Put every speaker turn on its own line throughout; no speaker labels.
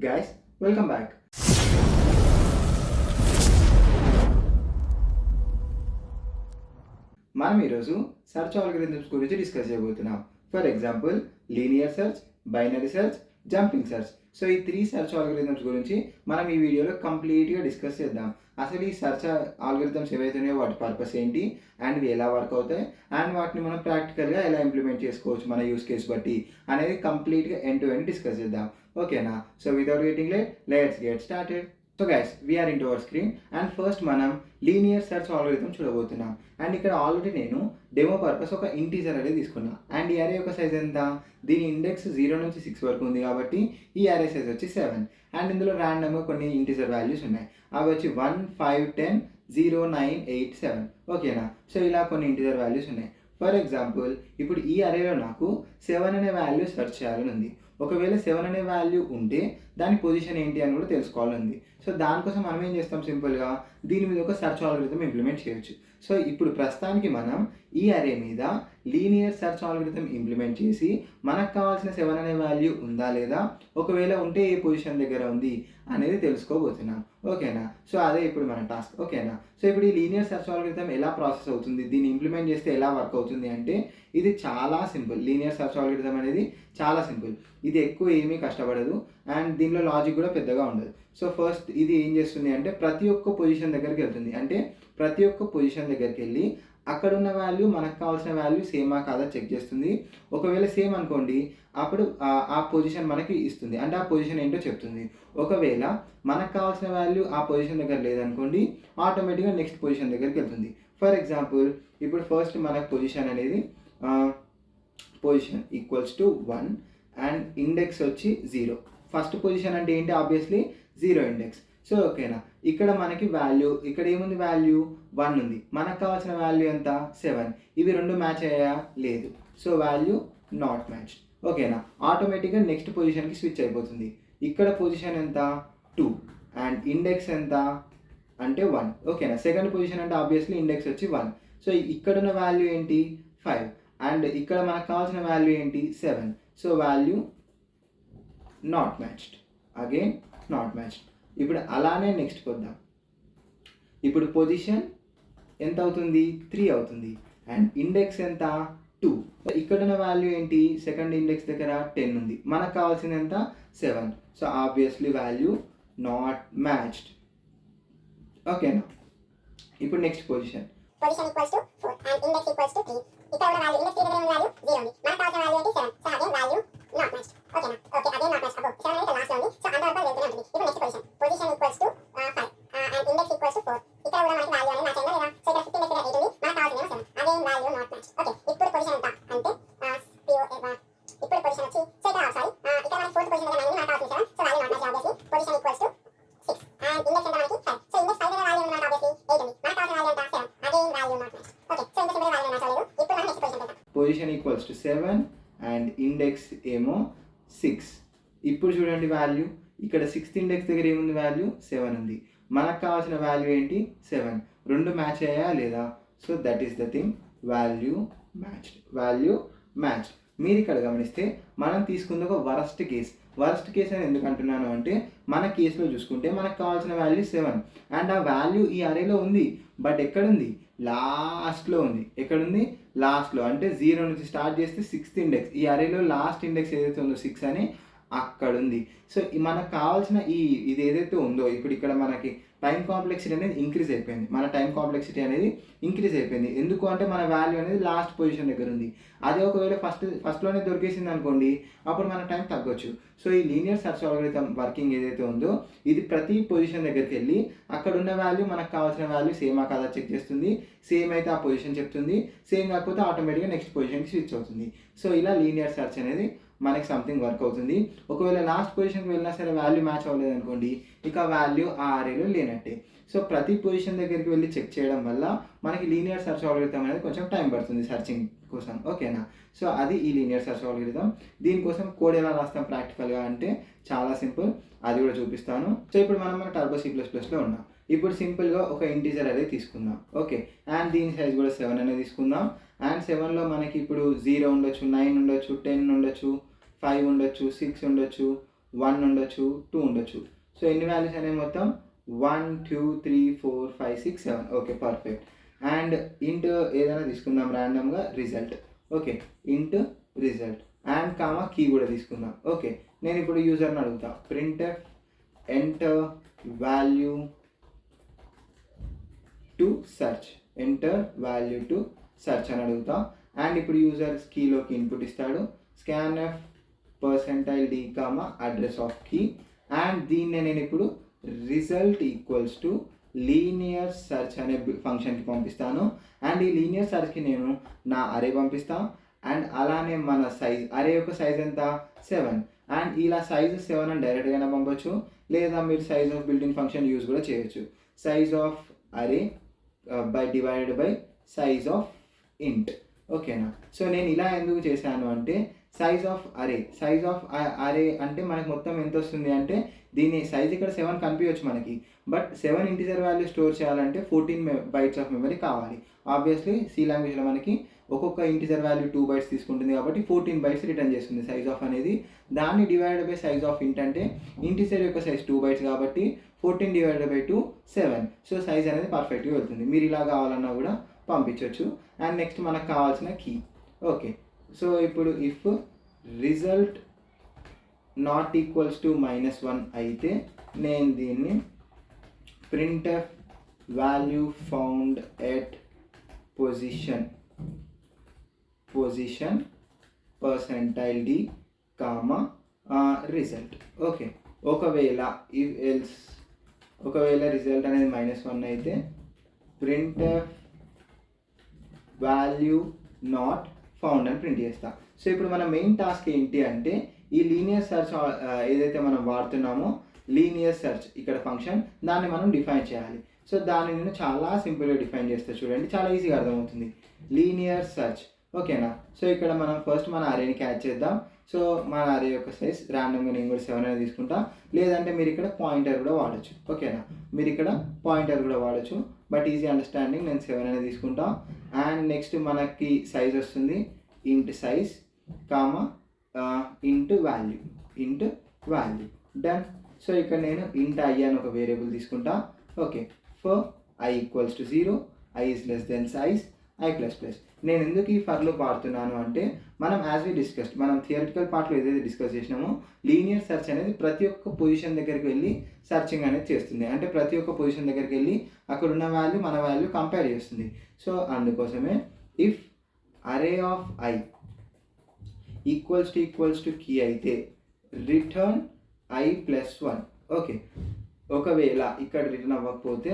guys, welcome back. మనం ఈరోజు search algorithms గురించి డిస్కస్ చేయబోతున్నాం. For example linear search, binary search, jumping search. So ఈ 3 సెర్చ్ ఆల్గరిథమ్స్ గురించి మనం ఈ వీడియోలో కంప్లీట్గా డిస్కస్ చేద్దాం. అసలు ఈ సెర్చ్ ఆల్గరిథమ్స్ ఏవైతున్నాయో వాటి పర్పస్ ఏంటి, అండ్ ఇవి ఎలా వర్క్ అవుతాయి, అండ్ వాటిని మనం ప్రాక్టికల్గా ఎలా ఇంప్లిమెంట్ చేసుకోవచ్చు మన యూస్ కేస్ బట్టి అనేది కంప్లీట్గా ఎండ్ టు ఎండ్ డిస్కస్ చేద్దాం. ఓకేనా? So without getting late, let's get started. So guys, we're into our screen and first మనం లీనియర్ సెర్చ్ ఆల్గరిథం చూడబోతున్నాం. అండ్ ఇక్కడ ఆల్రెడీ నేను డెమో పర్పస్ ఒక ఇంటీజర్ అరే తీసుకున్నా. అండ్ ఈ అరే యొక్క సైజ్ ఎంత? దీని ఇండెక్స్ 0 నుంచి 6 వరకు ఉంది కాబట్టి ఈ అరే సైజ్ వచ్చి 7. అండ్ ఇందులో ర్యాండమ్గా కొన్ని ఇంటీజర్ వాల్యూస్ ఉన్నాయి. అవి వచ్చి 1, 5, 10, 0, 9, 8, 7. ఓకేనా? సో ఇలా కొన్ని ఇంటీజర్ వాల్యూస్ ఉన్నాయి. ఫర్ ఎగ్జాంపుల్ ఇప్పుడు ఈ అరేలో నాకు 7 అనే వాల్యూ సెర్చ్ చేయాలని ఉంది. ఒకవేళ 7 అనే వాల్యూ ఉంటే దాని పొజిషన్ ఏంటి అని కూడా తెలుసుకోవాలని ఉంది. సో దానికోసం మనం ఏం చేస్తాం, సింపుల్గా దీని మీద ఒక సెర్చ్ ఆల్గరిథం ఇంప్లిమెంట్ చేయొచ్చు. సో ఇప్పుడు ప్రస్తుతానికి మనం ఈ అరే మీద లీనియర్ సెర్చ్ ఆల్గరిథం ఇంప్లిమెంట్ చేసి మనకు కావాల్సిన 7 అనే వాల్యూ ఉందా లేదా, ఒకవేళ ఉంటే ఏ పొజిషన్ దగ్గర ఉంది అనేది తెలుసుకోబోతున్నాం. ఓకేనా? సో అదే ఇప్పుడు మన టాస్క్. ఓకేనా? సో ఇప్పుడు ఈ లీనియర్ సెర్చ్ ఆల్గరిథం ఎలా ప్రాసెస్ అవుతుంది, దీన్ని ఇంప్లిమెంట్ చేస్తే ఎలా వర్క్ అవుతుంది అంటే ఇది చాలా సింపుల్. లీనియర్ సెర్చ్ ఆల్గరిథం అనేది చాలా సింపుల్. ఇది ఎక్కువ ఏమీ కష్టపడదు అండ్ దీనిలో లాజిక్ కూడా పెద్దగా ఉండదు. సో ఫస్ట్ ఇది ఏం చేస్తుంది అంటే ప్రతి ఒక్క పొజిషన్ దగ్గరికి వెళ్తుంది. అంటే ప్రతి ఒక్క పొజిషన్ దగ్గరికి వెళ్ళి అక్కడ ఉన్న వాల్యూ మనకు కావాల్సిన వాల్యూ సేమా కాదా చెక్ చేస్తుంది. ఒకవేళ సేమ్ అనుకోండి, అప్పుడు ఆ పొజిషన్ మనకి ఇస్తుంది, అంటే ఆ పొజిషన్ ఏంటో చెప్తుంది. ఒకవేళ మనకు కావాల్సిన వాల్యూ ఆ పొజిషన్ దగ్గర లేదనుకోండి, ఆటోమేటిక్గా నెక్స్ట్ పొజిషన్ దగ్గరికి వెళ్తుంది. ఫర్ ఎగ్జాంపుల్ ఇప్పుడు ఫస్ట్ మనకు పొజిషన్ అనేది position equals to 1 and index వచ్చి 0. ఫస్ట్ పొజిషన్ అంటే ఏంటి? Obviously 0 index. సో ఓకేనా, ఇక్కడ మనకి వాల్యూ, ఇక్కడ ఏముంది? వాల్యూ 1 ఉంది. మనకు కావాల్సిన వాల్యూ ఎంత? 7. ఇవి రెండు మ్యాచ్ అయ్యాయా? లేదు. So value not match. ఓకేనా? ఆటోమేటిక్గా నెక్స్ట్ పొజిషన్కి స్విచ్ అయిపోతుంది. ఇక్కడ పొజిషన్ ఎంత? 2 అండ్ ఇండెక్స్ ఎంత అంటే 1. ఓకేనా? సెకండ్ పొజిషన్ అంటే ఆబ్వియస్లీ ఇండెక్స్ వచ్చి 1. సో ఇక్కడ ఉన్న వాల్యూ ఏంటి? 5 అండ్ ఇక్కడ మనకు కావాల్సిన వాల్యూ ఏంటి? 7. So value not matched. Again not matched. ఇప్పుడు అలానే నెక్స్ట్కి వద్దాం. ఇప్పుడు పొజిషన్ ఎంత అవుతుంది? 3 అవుతుంది అండ్ ఇండెక్స్ ఎంత? 2. ఇక్కడ ఉన్న వాల్యూ ఏంటి? సెకండ్ ఇండెక్స్ దగ్గర 10 ఉంది. మనకు కావాల్సింది ఎంత? 7. So obviously value not matched. ఓకేనా? ఇప్పుడు next position
equals to 4 and index equals to 3. ఇక్కడ ఉన్న వాల్యూ, ఇండెక్స్ దగ్గర ఉన్న వాల్యూ 0 ఉంది. మనకు కావాల్సిన వాల్యూ ఏంటి? 7. So again value not matched. ఓకేనా? Okay, again not matched. అబ్బో 7 అనేది లాస్ట్ లో ఉంది. సో అంతవరకు వెళ్తూనే ఉంటుంది. ఇప్పుడు next position equals to 5 and index equals to 4. ఇక్కడ కూడా మనకి వాల్యూ అనేది మ్యాచ్ అయిందా లేదా? సో ఇక్కడ 15 దగ్గర 8 ఉంది. మనకు కావాల్సింది 7. Again value not matched. Okay, ఇప్పుడు పొజిషన్ ఎంత అంటే ఇప్పుడు పొజిషన్ వచ్చి, సో ఇక్కడ సారీ, ఇక్కడ మనకి ఫోర్త్ పొజిషన్ దగ్గర 9 ఉంది. మనకు కావాల్సింది 7. So value not matched. Obviously position equals to 6 and index ఎంత మనకి 5. సో ఇండెక్స్ 5 దగ్గర వాల్యూ ఉంది. మనకు ఆబ్వియస్లీ 8 ఉంది. మనకు కావాల్సిన వాల్యూ ఎంత? 7. Again value not matched. Okay, so ఇంత సింపుల్ వాల్యూ మ్యాచ్ అవ్వలేదు. ఇప్పుడు మనం నెక్స్ట్ పొజిషన్ వెళ్దాం.
Position equals to 7 and index ఏమో 6. ఇప్పుడు చూడండి వాల్యూ, ఇక్కడ 6th ఇండెక్స్ దగ్గర ఏముంది? వాల్యూ 7 ఉంది. మనకు కావాల్సిన వాల్యూ ఏంటి? 7. రెండు మ్యాచ్ అయ్యాయా లేదా? So that is the thing, value matched. Value matched. మీరు ఇక్కడ గమనిస్తే మనం తీసుకుంది ఒక వరస్ట్ కేస్. వరస్ట్ కేస్ అని ఎందుకు అంటున్నాను అంటే మన కేసులో చూసుకుంటే మనకు కావాల్సిన వాల్యూ 7 అండ్ ఆ వాల్యూ ఈ అరేలో ఉంది. బట్ ఎక్కడుంది? లాస్ట్లో ఉంది. ఎక్కడుంది? లాస్ట్లో. అంటే 0 నుంచి స్టార్ట్ చేస్తే 6th ఇండెక్స్, ఈ అరేలో లాస్ట్ ఇండెక్స్ ఏదైతే ఉందో 6 అని అక్కడ ఉంది. సో మనకు కావాల్సిన ఇది ఏదైతే ఉందో, ఇప్పుడు ఇక్కడ మనకి టైం కాంప్లెక్సిటీ అనేది ఇంక్రీజ్ అయిపోయింది. మన టైం కాంప్లెక్సిటీ అనేది ఇంక్రీజ్ అయిపోయింది. ఎందుకు అంటే మన వాల్యూ అనేది లాస్ట్ పొజిషన్ దగ్గర ఉంది. అదే ఒకవేళ ఫస్ట్లోనే దొరికేసింది అనుకోండి, అప్పుడు మన టైం తగ్గొచ్చు. సో ఈ లీనియర్ సెర్చ్ ఆల్గరిథం వర్కింగ్ ఏదైతే ఉందో ఇది ప్రతి పొజిషన్ దగ్గరికి వెళ్ళి అక్కడ ఉన్న వాల్యూ మనకు కావాల్సిన వాల్యూ సేమా కాదా చెక్ చేస్తుంది. సేమ్ అయితే ఆ పొజిషన్ చెప్తుంది, సేమ్ కాకపోతే ఆటోమేటిక్గా నెక్స్ట్ పొజిషన్కి స్విచ్ అవుతుంది. సో ఇలా లీనియర్ సెర్చ్ అనేది మనకి సంథింగ్ వర్క్ అవుతుంది. ఒకవేళ లాస్ట్ పొజిషన్కి వెళ్ళినా సరే వాల్యూ మ్యాచ్ అవ్వలేదు అనుకోండి, ఇక వాల్యూ ఆ అరేలో లేనట్టే. సో ప్రతి పొజిషన్ దగ్గరికి వెళ్ళి చెక్ చేయడం వల్ల మనకి లీనియర్ సెర్చ్ ఆల్గరిథం అనేది కొంచెం టైం పడుతుంది సర్చింగ్ కోసం. ఓకేనా? సో అది ఈ లీనియర్ సెర్చ్ ఆల్గరిథం. దీనికోసం కోడ్ ఎలా రాస్తాం ప్రాక్టికల్గా అంటే చాలా సింపుల్, అది కూడా చూపిస్తాను. సో ఇప్పుడు మన టర్బో C++లో ఉన్నాం. ఇప్పుడు సింపుల్గా ఒక ఇంటీజర్ అరే తీసుకుందాం. ఓకే, అండ్ దీని సైజ్ కూడా 7 అనేది తీసుకుందాం. అండ్ 7లో మనకి ఇప్పుడు 0 ఉండొచ్చు, 9 ఉండొచ్చు, 10 ఉండొచ్చు, 5 ఉండొచ్చు, 6 ఉండొచ్చు, 1 ఉండొచ్చు, 2 ఉండొచ్చు. సో ఎన్ని వాల్యూస్ అనేవి మొత్తం 1 2 3 4 5 6 7. Okay, perfect. అండ్ ఇంట్ ఏదైనా తీసుకుందాం ర్యాండమ్గా, result. Okay, int result and comma key కూడా తీసుకుందాం. ఓకే, నేను ఇప్పుడు యూజర్ని అడుగుతా, printf enter value to search, enter value to search అని అడుగుతా. అండ్ ఇప్పుడు యూజర్ కీలోకి ఇన్పుట్ ఇస్తాడు, scanf %d comma address of key. And దీన్ని నేను ఇప్పుడు result equals to linear search అనే ఫంక్షన్కి పంపిస్తాను. అండ్ ఈ లీనియర్ సెర్చ్కి నేను నా అరే పంపిస్తాను. అండ్ అలానే మన సైజ్, అరే యొక్క సైజ్ ఎంత 7. అండ్ ఇలా సైజ్ 7 అని డైరెక్ట్గానే పంపొచ్చు, లేదా మీరు size of building function use కూడా చేయొచ్చు. Size of array divided by size of ఇంట్. ఓకేనా? సో నేను ఇలా ఎందుకు చేశాను అంటే సైజ్ ఆఫ్ అరే అంటే మనకు మొత్తం ఎంత వస్తుంది అంటే దీని సైజ్ ఇక్కడ 7 కనిపించవచ్చు మనకి, బట్ 7 ఇంటిజర్ వాల్యూ స్టోర్ చేయాలంటే 14 బైట్స్ ఆఫ్ మెమరీ కావాలి. ఆబ్వియస్లీ సి లాంగ్వేజ్లో మనకి ఒక్కొక్క ఇంటిజర్ వాల్యూ 2 బైట్స్ తీసుకుంటుంది కాబట్టి 14 బైట్స్ రిటర్న్ చేస్తుంది సైజ్ ఆఫ్ అనేది. దాన్ని డివైడెడ్ బై సైజ్ ఆఫ్ ఇంట్ అంటే ఇంటిజర్ యొక్క సైజ్ 2 బైట్స్ కాబట్టి 14 డివైడెడ్ బై 2 7. సో సైజ్ అనేది పర్ఫెక్ట్గా వెళ్తుంది. మీరు ఇలా కావాలన్నా కూడా పంపించవచ్చు. అండ్ నెక్స్ట్ మనకు కావాల్సిన కీ. ఓకే, సో ఇప్పుడు if result not equals to -1 అయితే నేను దీన్ని printf value found at position %d comma result. Okay, ఒకవేళ రిజల్ట్ అనేది -1 అయితే printf వాల్యూ నాట్ ఫౌండ్ అని ప్రింట్ చేస్తా. సో ఇప్పుడు మన మెయిన్ టాస్క్ ఏంటి అంటే ఈ లీనియర్ సెర్చ్ ఏదైతే మనం వాడుతున్నామో లీనియర్ సెర్చ్ ఇక్కడ ఫంక్షన్, దాన్ని మనం డిఫైన్ చేయాలి. సో దాన్ని నేను చాలా సింపుల్గా డిఫైన్ చేస్తా, చూడండి, చాలా ఈజీగా అర్థమవుతుంది. Linear search. ఓకేనా? సో ఇక్కడ మనం ఫస్ట్ మన అరేని క్యాచ్ చేద్దాం. సో మన అరే యొక్క సైజ్ ర్యాండమ్గా నేను కూడా 7 అనేది తీసుకుంటా, లేదంటే మీరు ఇక్కడ పాయింటర్ కూడా వాడచ్చు. ఓకేనా? మీరు ఇక్కడ పాయింటర్ కూడా వాడచ్చు, బట్ ఈజీ అండర్స్టాండింగ్ నేను 7 అనేది తీసుకుంటా. అండ్ నెక్స్ట్ మనకి సైజ్ వస్తుంది ఇంట్ సైజ్ కామా ఇంట్ వాల్యూ డన్. సో ఇక్కడ నేను ఇంట్ ఐ అని ఒక వేరియబుల్ తీసుకుంటా. Okay, for I equals to 0, I is less than size I plus plus. నేను ఎందుకు ఈ ఫర్ లూప్ వాడుతున్నాను అంటే మనం యాజ్ వి డిస్కస్డ్, మనం థియరిటికల్ పార్ట్లో ఏదైతే డిస్కస్ చేసినామో లీనియర్ సెర్చ్ అనేది ప్రతి ఒక్క పొజిషన్ దగ్గరికి వెళ్ళి సెర్చింగ్ అనేది చేస్తుంది. అంటే ప్రతి ఒక్క పొజిషన్ దగ్గరికి వెళ్ళి అక్కడ ఉన్న వాల్యూ మన వాల్యూ కంపేర్ చేస్తుంది. సో అందుకోసమే if array of I equals to key అయితే రిటర్న్ i+1. ఓకే, ఒకవేళ ఇక్కడ రిటర్న్ అవ్వకపోతే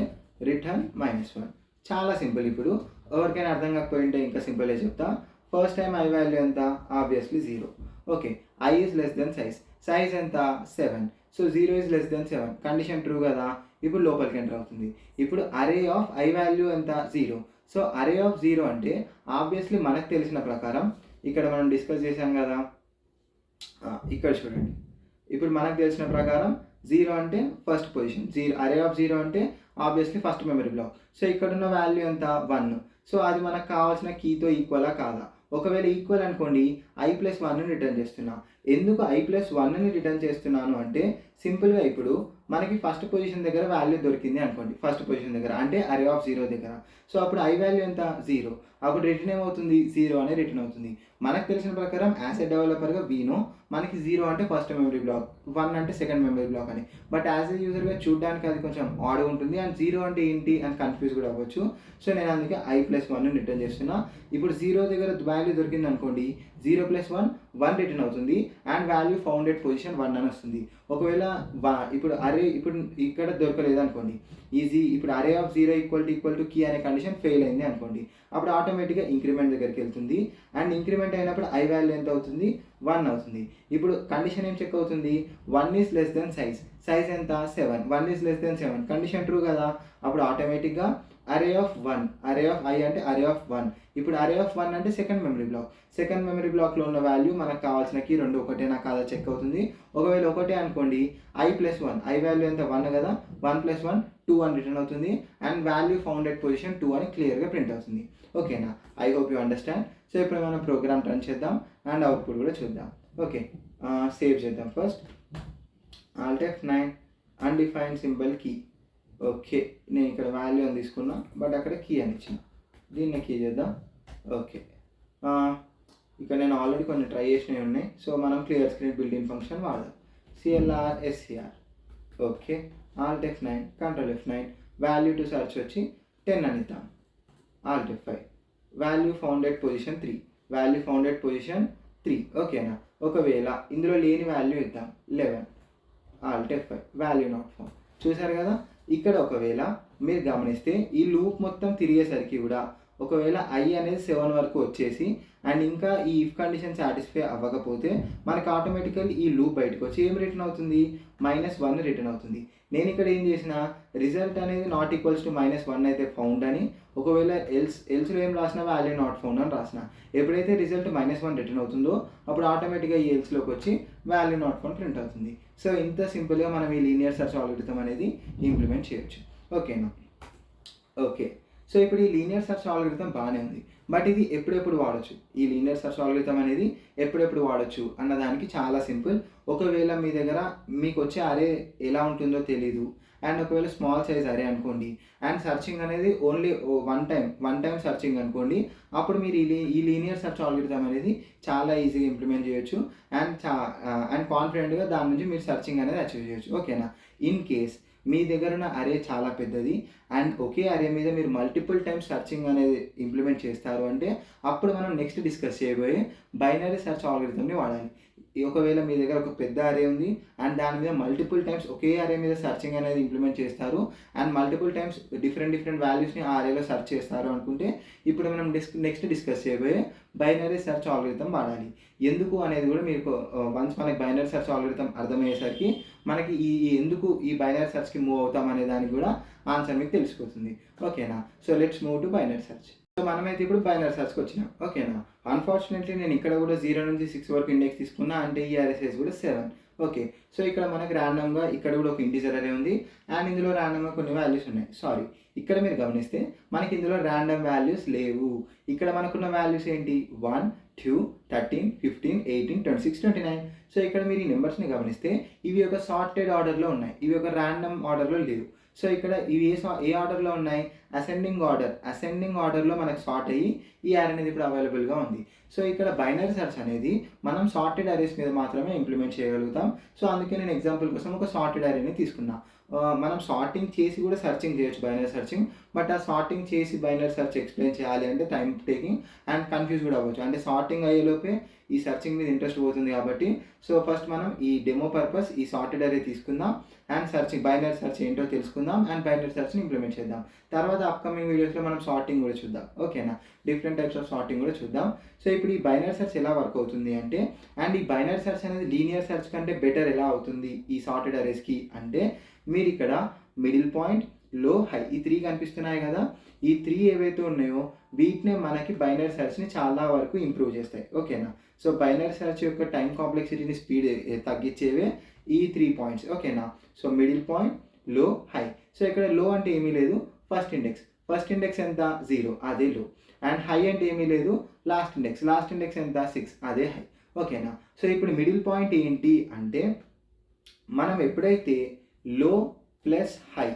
రిటర్న్ -1. చాలా సింపుల్. ఇప్పుడు ఎవరికైనా అర్థం కాకపోయింటే ఇంకా సింపుల్గా చెప్తా. ఫస్ట్ టైం ఐ వాల్యూ ఎంత? Obviously 0. Okay, I is less than size ఎంత? 7. So 0 is less than 7, condition true కదా. ఇప్పుడు లోపలికి ఎంటర్ అవుతుంది. ఇప్పుడు అరే ఆఫ్ ఐ వాల్యూ ఎంత? 0. సో అరే ఆఫ్ 0 అంటే ఆబ్వియస్లీ మనకు తెలిసిన ప్రకారం ఇక్కడ మనం డిస్కస్ చేసాం కదా, ఇక్కడ చూడండి. ఇప్పుడు మనకు తెలిసిన ప్రకారం 0 అంటే ఫస్ట్ పొజిషన్, అరే ఆఫ్ 0 అంటే obviously first memory block. So ఇక్కడ ఉన్న వాల్యూ ఎంత? 1. సో అది మనకు కావాల్సిన కీతో ఈక్వలా కాదా? ఒకవేళ ఈక్వల్ అనుకోండి, i+1ని రిటర్న్ చేస్తున్నా. ఎందుకు i+1ని రిటర్న్ చేస్తున్నాను అంటే సింపుల్గా ఇప్పుడు మనకి ఫస్ట్ పొజిషన్ దగ్గర వాల్యూ దొరికింది అనుకోండి, ఫస్ట్ పొజిషన్ దగ్గర అంటే అరే ఆఫ్ 0 దగ్గర. సో అప్పుడు ఐ వాల్యూ ఎంత? 0. అప్పుడు రిటర్న్ ఏమవుతుంది? 0 అనే రిటర్న్ అవుతుంది. మనకు తెలిసిన ప్రకారం యాజ్ ఎ డెవలపర్గా వీనో మనకి 0 అంటే ఫస్ట్ మెమరీ బ్లాక్, 1 అంటే సెకండ్ మెమరీ బ్లాక్ అని. బట్ యాజ్ ఎ యూజర్గా చూడడానికి అది కొంచెం ఆడ్ ఉంటుంది, అండ్ 0 అంటే ఏంటి అని కన్ఫ్యూజ్ కూడా అవ్వచ్చు. సో నేను అందుకే i+1ని రిటర్న్ చేస్తున్నా. ఇప్పుడు 0 దగ్గర వాల్యూ దొరికింది అనుకోండి, 0 + 1 రిటర్న్ అవుతుంది, అండ్ వాల్యూ ఫౌండెడ్ పొజిషన్ 1 అని వస్తుంది. ఒకవేళ ఇప్పుడు ఇక్కడ దొరకలేదు అనుకోండి, ఇప్పుడు array of 0 equal to key అనే కండిషన్ ఫెయిల్ అయింది అనుకోండి, అప్పుడు ఆటోమేటిక్గా ఇంక్రిమెంట్ దగ్గరికి వెళ్తుంది. అండ్ ఇంక్రిమెంట్ అయినప్పుడు ఐ వాల్యూ ఎంత అవుతుంది? 1 అవుతుంది. ఇప్పుడు కండిషన్ ఏం చెక్ అవుతుంది? 1 ఈజ్ లెస్ దెన్ సైజ్ ఎంత? 7. 1 is less than 7, condition true కదా. అప్పుడు ఆటోమేటిక్గా అరే ఆఫ్ ఐ అంటే అరే ఆఫ్ 1. ఇప్పుడు అరే ఆఫ్ 1 అంటే సెకండ్ మెమరీ బ్లాక్లో ఉన్న వాల్యూ మనకు కావాల్సిన కీ 2 ఒకటేనా కాదా చెక్ అవుతుంది. ఒకవేళ ఒకటే అనుకోండి, i+1, ఐ వాల్యూ ఎంత? 1 కదా. 1 + 1 2 అని రిటర్న్ అవుతుంది, అండ్ వాల్యూ ఫౌండెడ్ పొజిషన్ 2 అని క్లియర్గా ప్రింట్ అవుతుంది. ఓకేనా? I hope you understand. So ఇప్పుడు మనం ప్రోగ్రామ్ రన్ చేద్దాం అండ్ అవుట్పుట్ కూడా చూద్దాం. ఓకే, సేవ్ చేద్దాం first. Alt F9 undefined symbol key. Okay, నేను ఇక్కడ వాల్యూ అని తీసుకున్నా బట్ అక్కడ కీ అని ఇచ్చిన, దీన్ని కీ చేద్దాం. ఓకే, ఇక్కడ నేను ఆల్రెడీ కొన్ని ట్రై చేసినవి ఉన్నాయి. సో మనం clear screen built in function వాడదాం. CLR SCR. Okay, alt F9 control F9 value to search వచ్చి 10 అని ఇద్దాం. Alt F5 value found at position 3, value found at position 3. ఓకేనా, ఒకవేళ ఇందులో లేని వాల్యూ ఇద్దాం 11. Alt F5 value not found. చూసారు కదా, ఇక్కడ ఒకవేళ మీరు గమనిస్తే ఈ లూప్ మొత్తం తిరిగేసరికి కూడా ఒకవేళ I అనేది 7 వరకు వచ్చేసి అండ్ ఇంకా ఈ ఇఫ్ కండిషన్ సాటిస్ఫై అవ్వకపోతే మనకు ఆటోమేటికల్లీ ఈ లూప్ బయటకు వచ్చి ఏం రిటర్న్ అవుతుంది, -1 రిటర్న్ అవుతుంది. నేను ఇక్కడ ఏం చేసిన, రిజల్ట్ అనేది నాట్ ఈక్వల్స్ టు -1 అయితే ఫౌండ్ అని, ఒకవేళ ఎల్స్లో ఏం రాసిన వాల్యూ నాట్ ఫౌండ్ అని రాసిన. ఎప్పుడైతే రిజల్ట్ -1 రిటర్న్ అవుతుందో అప్పుడు ఆటోమేటిక్గా ఈ ఎల్స్లోకి వచ్చి వాల్యూ నాట్ ఫౌండ్ ప్రింట్ అవుతుంది. సో ఇంత సింపుల్గా మనం ఈ లీనియర్ సెర్చ్ అల్గోరిథం అనేది ఇంప్లిమెంట్ చేయొచ్చు. ఓకేనా. ఓకే, సో ఇప్పుడు ఈ లీనియర్ సెర్చ్ అల్గోరిథం బాగానే ఉంది, బట్ ఇది ఎప్పుడెప్పుడు వాడచ్చు, ఈ లీనియర్ సెర్చ్ అల్గోరిథం అనేది ఎప్పుడెప్పుడు వాడచ్చు అన్నదానికి చాలా సింపుల్. ఒకవేళ మీ దగ్గర మీకు వచ్చే అరే ఎలా ఉంటుందో తెలీదు అండ్ ఒకవేళ స్మాల్ సైజ్ అరే అనుకోండి అండ్ సర్చింగ్ అనేది ఓన్లీ వన్ టైం సర్చింగ్ అనుకోండి, అప్పుడు మీరు ఈ లీనియర్ సెర్చ్ అల్గోరిథం అనేది చాలా ఈజీగా ఇంప్లిమెంట్ చేయొచ్చు అండ్ కాన్ఫిడెంట్గా దాని నుంచి మీరు సర్చింగ్ అనేది అచీవ్ చేయొచ్చు. ఓకేనా. ఇన్ కేస్ మీ దగ్గర ఉన్న అరే చాలా పెద్దది అండ్ ఒకే అరే మీద మీరు మల్టిపుల్ టైమ్స్ సర్చింగ్ అనేది ఇంప్లిమెంట్ చేస్తారు అంటే అప్పుడు మనం నెక్స్ట్ డిస్కస్ చేయబోయే బైనరీ సెర్చ్ అల్గోరిథంని వాడాలి. ఒకవేళ మీ దగ్గర ఒక పెద్ద అరే ఉంది అండ్ దాని మీద మల్టిపుల్ టైమ్స్ ఒకే అరే మీద సర్చింగ్ అనేది ఇంప్లిమెంట్ చేస్తారు అండ్ మల్టిపుల్ టైమ్స్ డిఫరెంట్ వాల్యూస్ని ఆ అరేలో సెర్చ్ చేస్తారు అనుకుంటే ఇప్పుడు మనం నెక్స్ట్ డిస్కస్ చేయబోయే బైనరీ సెర్చ్ అల్గోరిథం వాడాలి. ఎందుకు అనేది కూడా మీకు వన్స్ మనకి బైనరీ సెర్చ్ అల్గోరిథం అర్థమయ్యేసరికి మనకి ఎందుకు ఈ బైనరీ సెర్చ్కి మూవ్ అవుతాం అనే దానికి కూడా ఆన్సర్ మీకు తెలిసిపోతుంది. ఓకేనా. So let's move to binary search. So మనమైతే ఇప్పుడు బైనరీ సెర్చ్కి వచ్చినాం. ఓకేనా. అన్ఫార్చునేట్లీ నేను ఇక్కడ కూడా 0 నుంచి 6 వరకు ఇండెక్స్ తీసుకున్నా, అంటే ఈ అరే సైజ్ కూడా 7. ఓకే, సో ఇక్కడ మనకి ర్యాండమ్గా ఇక్కడ కూడా ఒక ఇంటిజర్ అరే ఉంది అండ్ ఇందులో ర్యాండమ్గా కొన్ని వాల్యూస్ ఉన్నాయి. సారీ, ఇక్కడ మీరు గమనిస్తే మనకి ఇందులో ర్యాండమ్ వాల్యూస్ లేవు. ఇక్కడ మనకున్న వాల్యూస్ ఏంటి, 1, 2, 13, 15, 18, 26, 29. సో ఇక్కడ మీరు ఈ నెంబర్స్ని గమనిస్తే ఇవి ఒక సార్టెడ్ ఆర్డర్లో ఉన్నాయి, ఇవి ఒక ర్యాండమ్ ఆర్డర్లో లేవు. సో ఇక్కడ ఇవి ఏ ఆర్డర్లో ఉన్నాయి, అసెండింగ్ ఆర్డర్లో మనకు సార్ట్ అయ్యి ఈ అరే అనేది ఇప్పుడు అవైలబుల్గా ఉంది. సో ఇక్కడ బైనరీ సెర్చ్ అనేది మనం సార్టెడ్ అరేస్ మీద మాత్రమే ఇంప్లిమెంట్ చేయగలుగుతాం. సో అందుకే నేను ఎగ్జాంపుల్ కోసం ఒక సార్టెడ్ అరేని తీసుకున్నా. మనం సార్టింగ్ చేసి కూడా సర్చింగ్ చేయొచ్చు బైనరీ సర్చింగ్, బట్ ఆ సార్టింగ్ చేసి బైనరీ సెర్చ్ ఎక్స్ప్లెయిన్ చేయాలి అంటే టైం టేకింగ్ అండ్ కన్ఫ్యూజ్ కూడా అవ్వచ్చు. అంటే సార్టింగ్ అయ్యేలోపే ఈ సర్చింగ్ మీద ఇంట్రెస్ట్ పోతుంది కాబట్టి సో ఫస్ట్ మనం ఈ డెమో పర్పస్ ఈ సార్టెడ్ అరే తీసుకుందాం అండ్ సర్చింగ్ బైనరీ సెర్చ్ ఏంటో తెలుసుకుందాం అండ్ బైనరీ సెర్చ్ని ఇంప్లిమెంట్ చేద్దాం. తర్వాత అప్కమింగ్ వీడియోస్లో మనం సార్టింగ్ కూడా చూద్దాం. ఓకేనా, డిఫరెంట్ టైప్స్ ఆఫ్ సార్టింగ్ కూడా చూద్దాం. సో ఇప్పుడు ఈ బైనరీ సెర్చ్ ఎలా వర్క్ అవుతుంది అంటే, అండ్ ఈ బైనరీ సెర్చ్ అనేది లీనియర్ సెర్చ్ కంటే బెటర్ ఎలా అవుతుంది ఈ సార్టెడ్ అరేస్కి అంటే, మీరు ఇక్కడ మిడిల్ పాయింట్, లో, హై ఈ 3 కనిపిస్తున్నాయి కదా, ఈ 3 ఏవైతే ఉన్నాయో వీటినే మనకి బైనరీ సెర్చ్ని చాలా వరకు ఇంప్రూవ్ చేస్తాయి. ఓకేనా. సో బైనరీ సెర్చ్ యొక్క టైం కాంప్లెక్సిటీని స్పీడ్ తగ్గించేవే ఈ 3 పాయింట్స్. ఓకేనా. సో మిడిల్ పాయింట్, లో, హై. సో ఇక్కడ లో అంటే ఏమీ లేదు, ఫస్ట్ ఇండెక్స్ ఎంత 0 అదే లో, అండ్ హై అంటే ఏమీ లేదు, లాస్ట్ ఇండెక్స్ ఎంత 6 అదే హై. ఓకేనా. సో ఇప్పుడు మిడిల్ పాయింట్ ఏంటి అంటే, మనం ఎప్పుడైతే లో ప్లస్ హై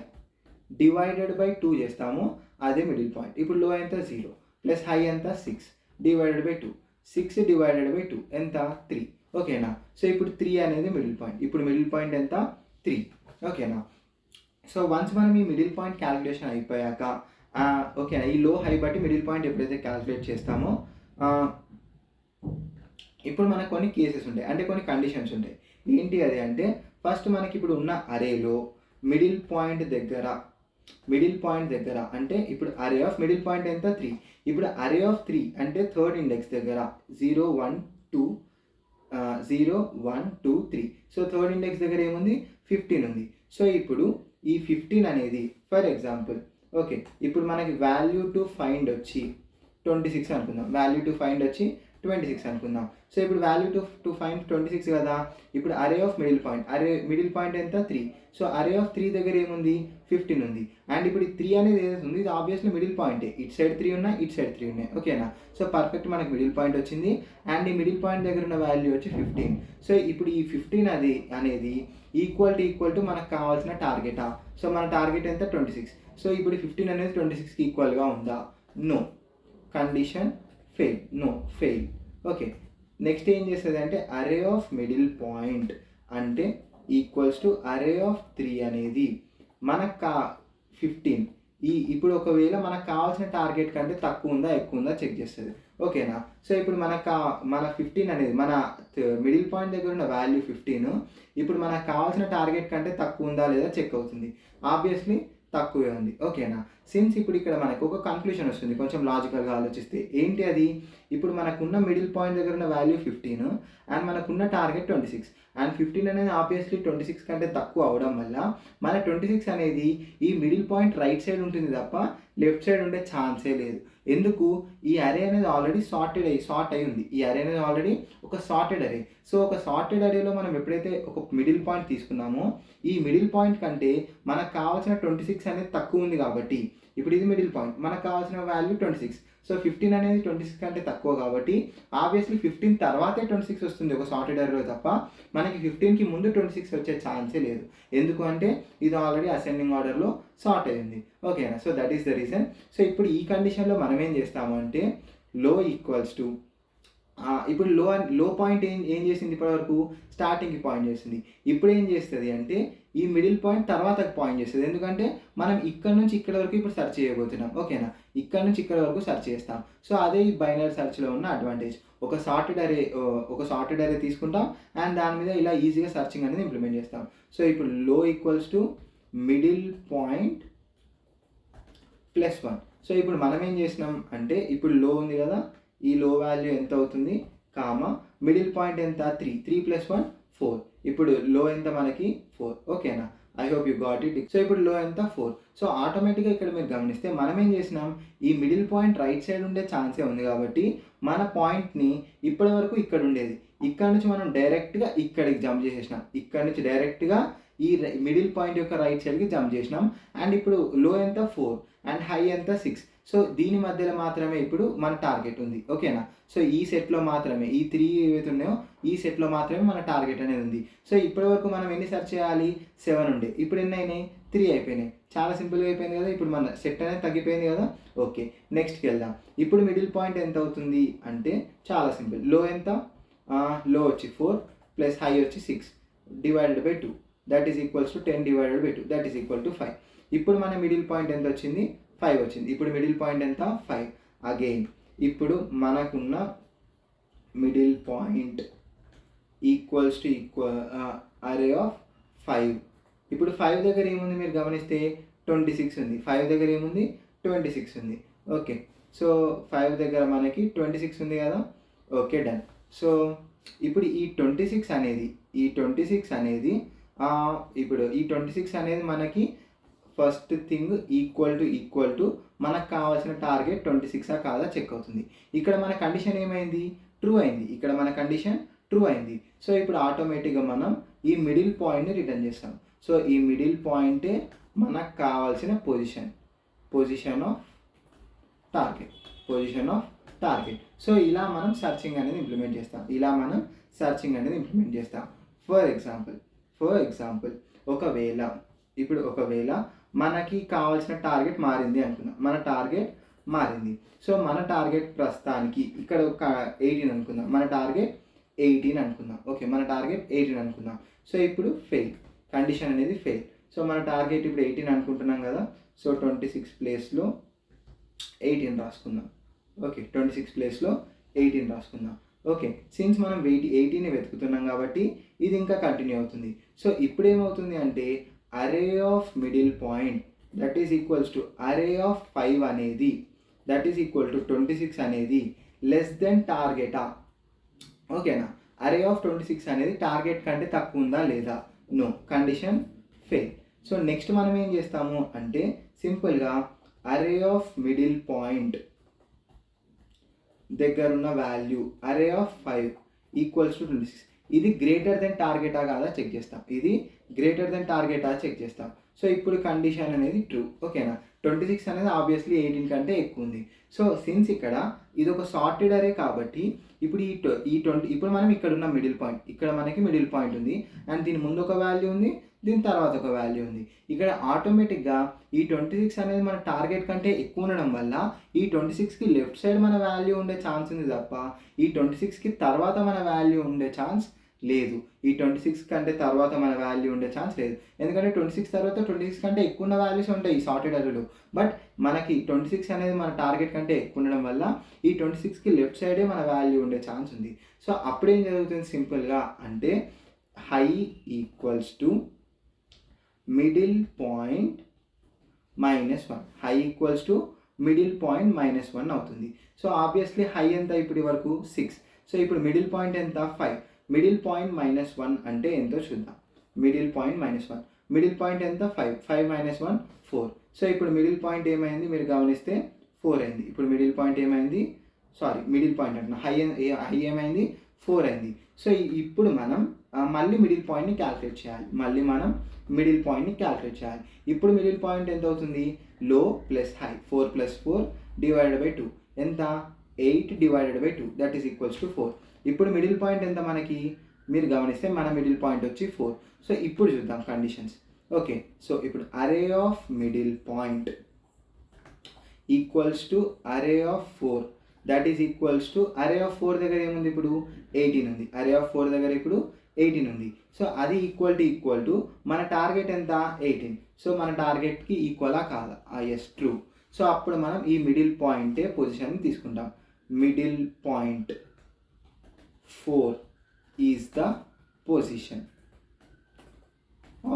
డివైడెడ్ బై 2 చేస్తామో అదే మిడిల్ పాయింట్. ఇప్పుడు లో ఎంత 0 ప్లస్ హై ఎంత 6 డివైడెడ్ బై 2, 6 డివైడెడ్ బై 2 ఎంత 3. ఓకేనా. సో ఇప్పుడు 3 అనేది మిడిల్ పాయింట్. ఇప్పుడు మిడిల్ పాయింట్ ఎంత 3. ఓకేనా. సో వన్స్ మనం ఈ మిడిల్ పాయింట్ క్యాలిక్యులేషన్ అయిపోయాక ఓకేనా, ఈ లో హై బట్టి మిడిల్ పాయింట్ ఎప్పుడైతే క్యాలిక్యులేట్ చేస్తామో ఇప్పుడు మనకు కొన్ని కేసెస్ ఉంటాయి, అంటే కొన్ని కండిషన్స్ ఉంటాయి. ఏంటి అది అంటే, ఫస్ట్ మనకి ఇప్పుడు ఉన్న అరేలో మిడిల్ పాయింట్ దగ్గర అంటే ఇప్పుడు అరే ఆఫ్ మిడిల్ పాయింట్ ఎంత 3. ఇప్పుడు అరే ఆఫ్ 3 అంటే థర్డ్ ఇండెక్స్ దగ్గర 0, 1, 2, 3. సో థర్డ్ ఇండెక్స్ దగ్గర ఏముంది 15 ఉంది. సో ఇప్పుడు ఈ 15 అనేది ఫర్ ఎగ్జాంపుల్ ఓకే, ఇప్పుడు మనకి వాల్యూ టు ఫైండ్ వచ్చి 26 అనుకుందాం. వాల్యూ టు ఫైండ్ వచ్చి 26 అనుకుందాం. సో ఇప్పుడు వాల్యూ టు ఫైండ్ 26 కదా. ఇప్పుడు అరే ఆఫ్ మిడిల్ పాయింట్ ఎంత 3. సో అరే ఆఫ్ 3 దగ్గర ఏముంది 15 ఉంది. అండ్ ఇప్పుడు 3 అనేది ఏదైతే ఉంది ఇది ఆబ్వియస్లీ మిడిల్ పాయింటే. ఇటు సైడ్ 3 ఉన్నాయి, ఇటు సైడ్ 3 ఉన్నాయి. ఓకేనా. సో పర్ఫెక్ట్ మనకు మిడిల్ పాయింట్ వచ్చింది. అండ్ ఈ మిడిల్ పాయింట్ దగ్గర ఉన్న వాల్యూ వచ్చి 15. సో ఇప్పుడు ఈ 15 అనేది ఈక్వల్ టు మనకు కావాల్సిన టార్గెటా. సో మన టార్గెట్ ఎంత 26. సో ఇప్పుడు 15 అనేది 26కి ఈక్వల్గా ఉందా? No. Condition fail. Okay. Next ఏం చేస్తుంది అంటే అరే ఆఫ్ మిడిల్ పాయింట్ అంటే ఈక్వల్స్ టు అరే ఆఫ్ 3 అనేది మనకు 15. ఇప్పుడు ఒకవేళ మనకు కావాల్సిన టార్గెట్ కంటే తక్కువ ఉందా ఎక్కువ ఉందా చెక్ చేస్తుంది. ఓకేనా. సో ఇప్పుడు మన 15 అనేది మన మిడిల్ పాయింట్ దగ్గర ఉన్న వాల్యూ 15 ఇప్పుడు మనకు కావాల్సిన టార్గెట్ కంటే తక్కువ ఉందా లేదా చెక్ అవుతుంది. ఆబ్వియస్లీ తక్కువే ఉంది. ఓకేనా. సిన్స్ ఇప్పుడు ఇక్కడ మనకు ఒక కన్క్లూషన్ వస్తుంది కొంచెం లాజికల్గా ఆలోచిస్తే. ఏంటి అది? ఇప్పుడు మనకున్న మిడిల్ పాయింట్ దగ్గర ఉన్న వాల్యూ 15 అండ్ మనకున్న టార్గెట్ 26 అండ్ 15 అనేది ఆబ్వియస్లీ 26 కంటే తక్కువ అవడం వల్ల మన 26 అనేది ఈ మిడిల్ పాయింట్ రైట్ సైడ్ ఉంటుంది తప్ప లెఫ్ట్ సైడ్ ఉండే ఛాన్సే లేదు. ఎందుకు? ఈ అరే అనేది ఆల్రెడీ సార్ట్ అయి ఉంది. ఈ అరే అనేది ఆల్రెడీ ఒక సార్టెడ్ అరే. సో ఒక సార్టెడ్ అరేలో మనం ఎప్పుడైతే ఒక మిడిల్ పాయింట్ తీసుకున్నామో ఈ మిడిల్ పాయింట్ కంటే మనకు కావాల్సిన 26 అనేది తక్కువ ఉంది కాబట్టి ఇప్పుడు ఇది మిడిల్ పాయింట్ మనకు కావాల్సిన వాల్యూ 26. సో 15 అనేది 26 కంటే తక్కువ కాబట్టి ఆబ్వియస్లీ 15 తర్వాతే 26 వస్తుంది ఒక సార్టెడ్ అరేలో తప్ప మనకి 15కి ముందు 26 వచ్చే ఛాన్సే లేదు. ఎందుకు అంటే ఇది ఆల్రెడీ అసెండింగ్ ఆర్డర్లో సార్ట్ అయింది. ఓకేనా. So that is the reason. So ఇప్పుడు ఈ కండిషన్లో మనం ఏం చేస్తాము అంటే లో ఈక్వల్స్ టు ఇప్పుడు లో పాయింట్ ఏం చేసింది ఇప్పటివరకు స్టార్టింగ్కి పాయింట్ చేసింది. ఇప్పుడు ఏం చేస్తుంది అంటే ఈ మిడిల్ పాయింట్ తర్వాతకి పాయింట్ చేస్తుంది. ఎందుకంటే మనం ఇక్కడ నుంచి ఇక్కడ వరకు ఇప్పుడు సెర్చ్ చేయబోతున్నాం. ఓకేనా. ఇక్కడ నుంచి ఇక్కడ వరకు సెర్చ్ చేస్తాం. సో అదే ఈ బైనరీ సెర్చ్లో ఉన్న అడ్వాంటేజ్. ఒక సార్టెడ్ అరే తీసుకుంటాం అండ్ దాని మీద ఇలా ఈజీగా సర్చింగ్ అనేది ఇంప్లిమెంట్ చేస్తాం. సో ఇప్పుడు లో equals to middle point +1. So ఇప్పుడు మనం ఏం చేసినాం అంటే ఇప్పుడు లో ఉంది కదా ఈ లో వాల్యూ ఎంత అవుతుంది మిడిల్ పాయింట్ ఎంత 3 + 1 4. ఇప్పుడు లో ఎంత మనకి 4. ఓకేనా. I hope you got it. So ఇప్పుడు లో ఎంత 4. సో ఆటోమేటిక్గా ఇక్కడ మీరు గమనిస్తే మనం ఏం చేసినాం ఈ మిడిల్ పాయింట్ రైట్ సైడ్ ఉండే ఛాన్సే ఉంది కాబట్టి మన పాయింట్ని ఇప్పటి వరకు ఇక్కడ ఉండేది ఇక్కడ నుంచి మనం డైరెక్ట్గా ఇక్కడికి జంప్ చేసేసినాం. ఇక్కడ నుంచి డైరెక్ట్గా ఈ మిడిల్ పాయింట్ యొక్క రైట్ సైడ్కి జంప్ చేసినాం. అండ్ ఇప్పుడు లో ఎంత 4 అండ్ హై ఎంత 6. సో దీని మధ్యలో మాత్రమే ఇప్పుడు మన టార్గెట్ ఉంది. ఓకేనా. సో ఈ సెట్లో మాత్రమే ఈ 3 ఏవైతే ఉన్నాయో ఈ సెట్లో మాత్రమే మన టార్గెట్ అనేది ఉంది. సో ఇప్పటి వరకు మనం ఎన్ని సెర్చ్ చేయాలి 7 ఉండే. ఇప్పుడు ఎన్ని అయినాయి 3 అయిపోయినాయి. చాలా సింపుల్గా అయిపోయింది కదా. ఇప్పుడు మన సెట్ అనేది తగ్గిపోయింది కదా. ఓకే. నెక్స్ట్కి వెళ్దాం. ఇప్పుడు మిడిల్ పాయింట్ ఎంత అవుతుంది అంటే చాలా సింపుల్. లో ఎంత లో వచ్చి 4 ప్లస్ హై వచ్చి 6 divided by 2 that is equals to 10 divided by 2 that is equal to 5. ఇప్పుడు మన మిడిల్ పాయింట్ ఎంత వచ్చింది 5 వచ్చింది. ఇప్పుడు మిడిల్ పాయింట్ ఎంత 5. అగైన్ ఇప్పుడు మనకున్న middle point equals to array of 5. ఇప్పుడు 5 దగ్గర ఏముంది మీరు గమనిస్తే 26 ఉంది. 5 దగ్గర ఏముంది 26 ఉంది. ఓకే. సో 5 దగ్గర మనకి 26 ఉంది కదా. Okay done. సో ఇప్పుడు ఈ 26 అనేది ఇప్పుడు ఈ 26 అనేది మనకి ఫస్ట్ థింగ్ ఈక్వల్ టు మనకు కావాల్సిన టార్గెట్ 26 కాదా చెక్ అవుతుంది. ఇక్కడ మన కండిషన్ ఏమైంది ట్రూ అయింది. ఇక్కడ మన కండిషన్ ట్రూ అయింది. సో ఇప్పుడు ఆటోమేటిక్గా మనం ఈ మిడిల్ పాయింట్ని రిటర్న్ చేస్తాం. సో ఈ మిడిల్ పాయింటే మనకు కావాల్సిన పొజిషన్ ఆఫ్ టార్గెట్. సో ఇలా మనం సర్చింగ్ అనేది ఇంప్లిమెంట్ చేస్తాం. ఫర్ ఎగ్జాంపుల్ ఒకవేళ మనకి కావాల్సిన టార్గెట్ మారింది అనుకుందాం. మన టార్గెట్ మారింది. సో మన టార్గెట్ ప్రస్తుతానికి ఇక్కడ ఒక 18 అనుకుందాం. మన టార్గెట్ 18 అనుకుందాం. ఓకే. మన టార్గెట్ 18 అనుకుందాం. సో ఇప్పుడు ఫెయిల్. కండిషన్ అనేది ఫెయిల్. సో మన టార్గెట్ ఇప్పుడు 18 అనుకుంటున్నాం కదా. సో 26 ప్లేస్లో 18 రాసుకుందాం. ఓకే. 26 ప్లేస్లో 18 రాసుకుందాం. ఓకే. సిన్స్ మనం 18ని వెతుకుతున్నాం కాబట్టి ఇది ఇంకా కంటిన్యూ అవుతుంది. సో ఇప్పుడు ఏమవుతుంది అంటే array of middle point that is equals to array of 5 అనేది దట్ ఈస్ ఈక్వల్ టు 26 అనేది లెస్ దెన్ టార్గెటా. ఓకేనా. అరే ఆఫ్ 26 అనేది టార్గెట్ కంటే తక్కువ ఉందా లేదా. No. Condition fail. So next మనం ఏం చేస్తాము అంటే సింపుల్గా అరే ఆఫ్ మిడిల్ పాయింట్ దగ్గర ఉన్న వాల్యూ అరే ఆఫ్ 5 ఈక్వల్స్ టు 26, ఇది గ్రేటర్ దెన్ టార్గెటా కాదా చెక్ చేస్తాం. ఇది గ్రేటర్ దెన్ టార్గెటా చెక్ చేస్తాం. సో ఇప్పుడు కండిషన్ అనేది ట్రూ. ఓకేనా, 26 అనేది ఆబ్వియస్లీ 18 కంటే ఎక్కువ ఉంది. సో సిన్స్ ఇక్కడ ఇది ఒక సార్టెడ్ అరే కాబట్టి ఇప్పుడు ఈ 20 ఇప్పుడు మనం ఇక్కడ ఉన్న మిడిల్ పాయింట్, ఇక్కడ మనకి మిడిల్ పాయింట్ ఉంది అండ్ దీని ముందు ఒక వాల్యూ ఉంది, దీని తర్వాత ఒక వాల్యూ ఉంది. ఇక్కడ ఆటోమేటిక్గా ఈ 26 అనేది మన టార్గెట్ కంటే ఎక్కువ ఉండడం వల్ల ఈ 26కి లెఫ్ట్ సైడ్ మన వాల్యూ ఉండే ఛాన్స్ ఉంది తప్ప ఈ 26కి తర్వాత మన వాల్యూ ఉండే ఛాన్స్ లేదు. ఈ 26 కంటే తర్వాత మన వాల్యూ ఉండే ఛాన్స్ లేదు. ఎందుకంటే 26 తర్వాత 26 కంటే ఎక్కువ ఉన్న వాల్యూస్ ఉంటాయి ఈ సార్టెడ్ అరేలో. బట్ మనకి 26 అనేది మన టార్గెట్ కంటే ఎక్కువ ఉండడం వల్ల ఈ 26కి లెఫ్ట్ సైడే మన వాల్యూ ఉండే ఛాన్స్ ఉంది. సో అప్పుడేం జరుగుతుంది సింపుల్గా అంటే high equals to middle point -1, high equals to middle point -1 అవుతుంది. సో ఆబ్వియస్లీ హై ఎంత ఇప్పటి వరకు 6. సో ఇప్పుడు మిడిల్ పాయింట్ ఎంత 5. మిడిల్ పాయింట్ -1 అంటే ఎంతో చూద్దాం. మిడిల్ పాయింట్ -1, మిడిల్ పాయింట్ ఎంత 5, 5 - 1 4. సో ఇప్పుడు మిడిల్ పాయింట్ ఏమైంది మీరు గమనిస్తే 4 అయింది. ఇప్పుడు మిడిల్ పాయింట్ ఏమైంది, మిడిల్ పాయింట్ అంటున్నా, హై ఏమైంది 4 అయింది. సో ఇప్పుడు మనం మళ్ళీ మిడిల్ పాయింట్ని క్యాలిక్యులేట్ చేయాలి. ఇప్పుడు మిడిల్ పాయింట్ ఎంత అవుతుంది, లో ప్లస్ హై, 4 + 4 / 2 ఎంత 8 / 2 దట్ ఈస్ ఈక్వల్స్ టు 4. ఇప్పుడు మిడిల్ పాయింట్ ఎంత మనకి మీరు గమనిస్తే మన మిడిల్ పాయింట్ వచ్చి 4. సో ఇప్పుడు చూద్దాం కండిషన్స్. ఓకే, సో ఇప్పుడు array of middle point equals to array of 4 that is equals to array of 4 దగ్గర ఏముంది ఇప్పుడు 18 ఉంది. అరే ఆఫ్ 4 దగ్గర ఇప్పుడు 18 ఉంది. సో అది ఈక్వల్ టు మన టార్గెట్ ఎంత 18. సో మన టార్గెట్కి ఈక్వలా కాదా, ఎస్ ట్రూ. సో అప్పుడు మనం ఈ మిడిల్ పాయింటే పొజిషన్ తీసుకుంటాం. Middle point 4 is the position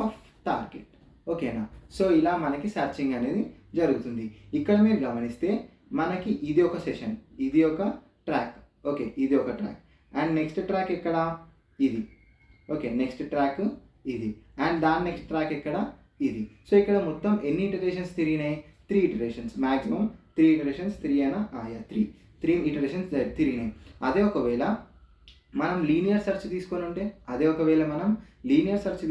of target. ఓకేనా, సో ఇలా మనకి సర్చింగ్ అనేది జరుగుతుంది. ఇక్కడ మీరు గమనిస్తే మనకి ఇది ఒక సెషన్, ఇది ఒక ట్రాక్. ఓకే, ఇది ఒక ట్రాక్ అండ్ నెక్స్ట్ ట్రాక్ ఎక్కడ ఇది. ఓకే, నెక్స్ట్ ట్రాక్ ఇది అండ్ దాని నెక్స్ట్ ట్రాక్ ఎక్కడ ఇది. సో ఇక్కడ మొత్తం ఎన్ని ఇటరేషన్స్ తిరిగినాయి, 3 ఇటరేషన్స్, మ్యాక్సిమం 3 ఇటరేషన్స్, 3 అయినా 3 ఇటరేషన్స్ తిరిగినాయి. అదే ఒకవేళ మనం లీనియర్ సెర్చ్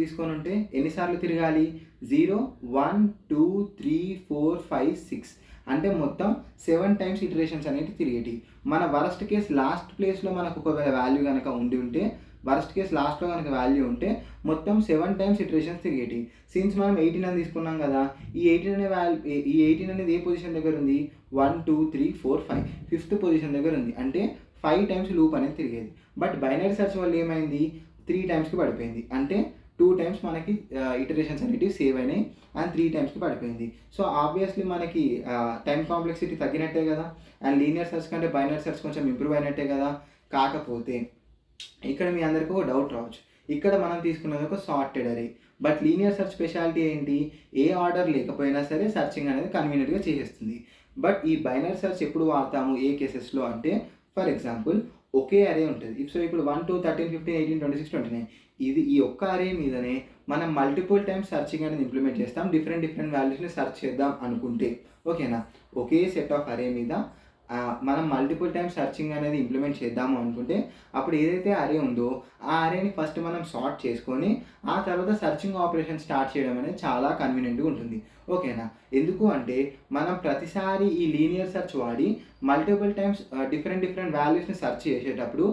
తీసుకొని ఉంటే ఎన్నిసార్లు తిరగాలి, 0 1 2 3 4 5 6 అంటే మొత్తం 7 టైమ్స్ ఇటరేషన్స్ అనేవి తిరిగేటి. మన వరస్ట్ కేస్ లాస్ట్ ప్లేస్లో మనకు ఒకవేళ వాల్యూ కనుక ఉంటే లాస్ట్లో కనుక వాల్యూ ఉంటే మొత్తం 7 టైమ్స్ ఇటరేషన్స్ తిరిగేటి. సిన్స్ మనం 18 అని తీసుకున్నాం కదా, ఈ 18 అనేది ఏ పొజిషన్ దగ్గర ఉంది, 1 2 3 4 5 5th పొజిషన్ దగ్గర ఉంది. అంటే 5 టైమ్స్ లూప్ అనేది తిరిగేది. బట్ బైనరీ సెర్చ్ వల్ల ఏమైంది, 3 టైమ్స్కి పడిపోయింది. అంటే 2 టైమ్స్ మనకి ఇటరేషన్స్ అనేటివి సేవ్ అయినాయి అండ్ 3 టైమ్స్కి పడిపోయింది. సో ఆబ్వియస్లీ మనకి టైం కాంప్లెక్సిటీ తగ్గినట్టే కదా అండ్ లీనియర్ సెర్చ్ కంటే బైనరీ సెర్చ్ కొంచెం ఇంప్రూవ్ అయినట్టే కదా. కాకపోతే ఇక్కడ మీ అందరికీ ఒక డౌట్ రావచ్చు, ఇక్కడ మనం తీసుకున్నది ఒక సార్టెడ్ అరే, బట్ లీనియర్ సెర్చ్ స్పెషాలిటీ ఏంటి, ఏ ఆర్డర్ లేకపోయినా సరే సర్చింగ్ అనేది కన్వీనియంట్గా చేసేస్తుంది. బట్ ఈ బైనరీ సెర్చ్ ఎప్పుడు వాడతాము ఏ కేసెస్లో అంటే, ఫర్ ఎగ్జాంపుల్ ఒకే అరే ఉంటుంది. సో ఇప్పుడు 1 2 13 15 18 26 29 ఈ ఒక్క అరే మీదనే మనం మల్టిపుల్ టైమ్స్ సర్చింగ్ అనేది ఇంప్లిమెంట్ చేస్తాం. డిఫరెంట్ వాల్యూస్ని సెర్చ్ చేద్దాం అనుకుంటే, ఓకేనా, ఒకే సెట్ ఆఫ్ అరే మీద మనం మల్టిపుల్ టైమ్స్ సర్చింగ్ అనేది ఇంప్లిమెంట్ చేద్దాము అనుకుంటే అప్పుడు ఏదైతే అరే ఉందో ఆ అరేని ఫస్ట్ మనం సార్ట్ చేసుకొని ఆ తర్వాత సర్చింగ్ ఆపరేషన్ స్టార్ట్ చేయడం అనేది చాలా కన్వీనియంట్గా ఉంటుంది. ఓకేనా, ఎందుకు అంటే మనం ప్రతిసారి ఈ లీనియర్ సెర్చ్ వాడి మల్టిపుల్ టైమ్స్ డిఫరెంట్ వాల్యూస్ని సెర్చ్ చేసేటప్పుడు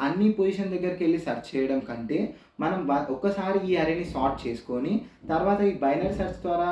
అన్ని పొజిషన్ దగ్గరికి వెళ్ళి సెర్చ్ చేయడం కంటే మనం ఒక్కసారి ఈ అరేని సార్ట్ చేసుకొని తర్వాత ఈ బైనరీ సెర్చ్ ద్వారా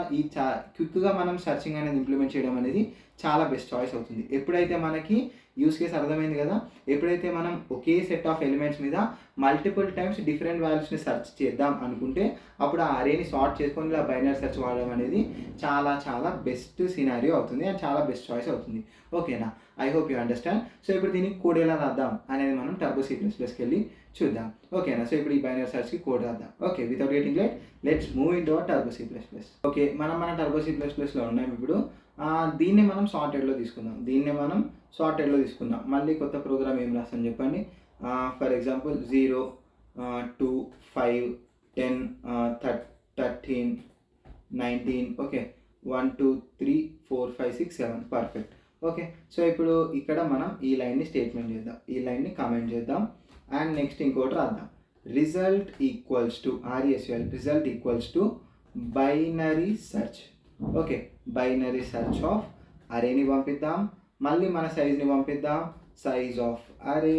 క్విక్గా మనం సర్చింగ్ అనేది ఇంప్లిమెంట్ చేయడం అనేది చాలా బెస్ట్ చాయిస్ అవుతుంది. ఎప్పుడైతే మనకి యూస్ కేస్ అర్థమైంది కదా, ఎప్పుడైతే మనం ఒకే సెట్ ఆఫ్ ఎలిమెంట్స్ మీద మల్టిపుల్ టైమ్స్ డిఫరెంట్ వాల్యూస్ని సెర్చ్ చేద్దాం అనుకుంటే అప్పుడు ఆ అరేని సార్ట్ చేసుకొని ఇలా బైనరీ సెర్చ్ వాడడం అనేది చాలా బెస్ట్ సినారియో అవుతుంది అండ్ చాలా బెస్ట్ చాయిస్ అవుతుంది. ఓకేనా, I hope you understand. So ఇప్పుడు దీనికి కోడ్ ఎలా రాద్దాం అనేది మనం టర్బో C++కి వెళ్ళి చూద్దాం. ఓకేనా, సో ఇప్పుడు ఈ బైనరీ సెర్చ్కి కోడ్ రాద్దాం. Okay, without getting late let's move in to turbo C++. Okay, మన టర్బో C++లో ఉన్నాం. ఇప్పుడు దీన్నే మనం సార్టెడ్లో తీసుకుందాం. మళ్ళీ కొత్త ప్రోగ్రామ్ ఏం రాస్తాం చెప్పండి. For example 0 2 5 10 13 19 okay 1 2 3 4 5 6 7 perfect. Okay. So ఇప్పుడు ఇక్కడ మనం ఈ లైన్ని స్టేట్మెంట్ చేద్దాం, ఈ లైన్ని కామెంట్ చేద్దాం అండ్ నెక్స్ట్ ఇంకోటి రాద్దాం. Result equals to RESUL, result equals to binary search. Okay, binary search of అరేని పంపిద్దాం, మళ్ళీ మన సైజ్ని పంపిద్దాం, size of array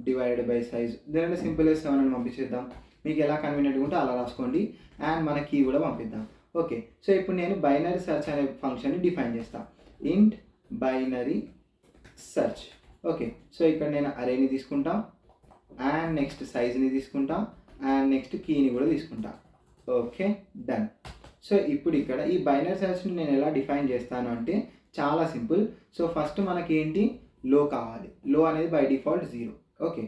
divided by size, దీనిలో సింపుల్ 7 అని పంపించేద్దాం. మీకు ఎలా కన్వీనియంట్గా ఉంటే అలా రాసుకోండి అండ్ మన కీ కూడా పంపిద్దాం. ఓకే, సో ఇప్పుడు నేను బైనరీ సెర్చ్ అనే ఫంక్షన్ని డిఫైన్ చేస్తాను. ఇంట్ బైనరీ సెర్చ్. ఓకే, సో ఇక్కడ నేను అరేని తీసుకుంటా అండ్ నెక్స్ట్ సైజ్ని తీసుకుంటా అండ్ నెక్స్ట్ కీని కూడా తీసుకుంటా. Okay, done. సో ఇప్పుడు ఇక్కడ ఈ బైనరీ సెర్చ్ని నేను ఎలా డిఫైన్ చేస్తాను అంటే చాలా సింపుల్. సో ఫస్ట్ మనకి ఏంటి, లో కావాలి. లో అనేది by default 0. Okay,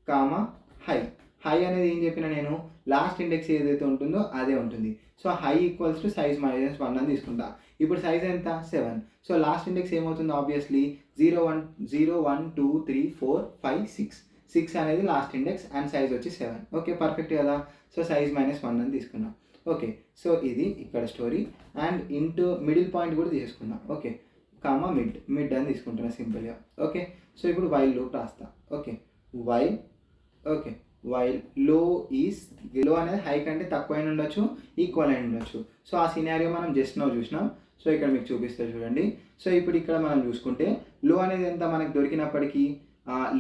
comma high. High అనేది ఏం చెప్పినా నేను లాస్ట్ ఇండెక్స్ ఏదైతే ఉంటుందో అదే ఉంటుంది. So high equals to size -1 అని తీసుకుంటా. ఇప్పుడు సైజ్ ఎంత 7. సో లాస్ట్ ఇండెక్స్ ఏమవుతుంది, ఆబ్వియస్లీ 0 1 2 3 4 5 6. 6 అనేది లాస్ట్ ఇండెక్స్ అండ్ సైజ్ వచ్చి 7. ఓకే, పర్ఫెక్ట్ కదా. సో సైజ్ -1 అని తీసుకున్నాం. ఓకే, సో ఇది ఇక్కడ story and into middle point కూడా తీసుకుందాం. ఓకే, కామా మిడ్ అని తీసుకుంటున్నా సింపుల్గా. ఓకే, సో ఇప్పుడు వైల్ లూప్ రాస్తా. Okay, while. ఓకే, వైల్ లో ఈస్, లో అనేది హై కంటే తక్కువ అయిన ఉండొచ్చు, ఈక్వల్ అయిన ఉండొచ్చు. సో ఆ సినారియో మనం జస్ట్ నౌ చూసినాం. సో ఇక్కడ మీకు చూపిస్తే చూడండి. సో ఇప్పుడు ఇక్కడ మనం చూసుకుంటే లో అనేది ఎంత మనకు దొరికినప్పటికీ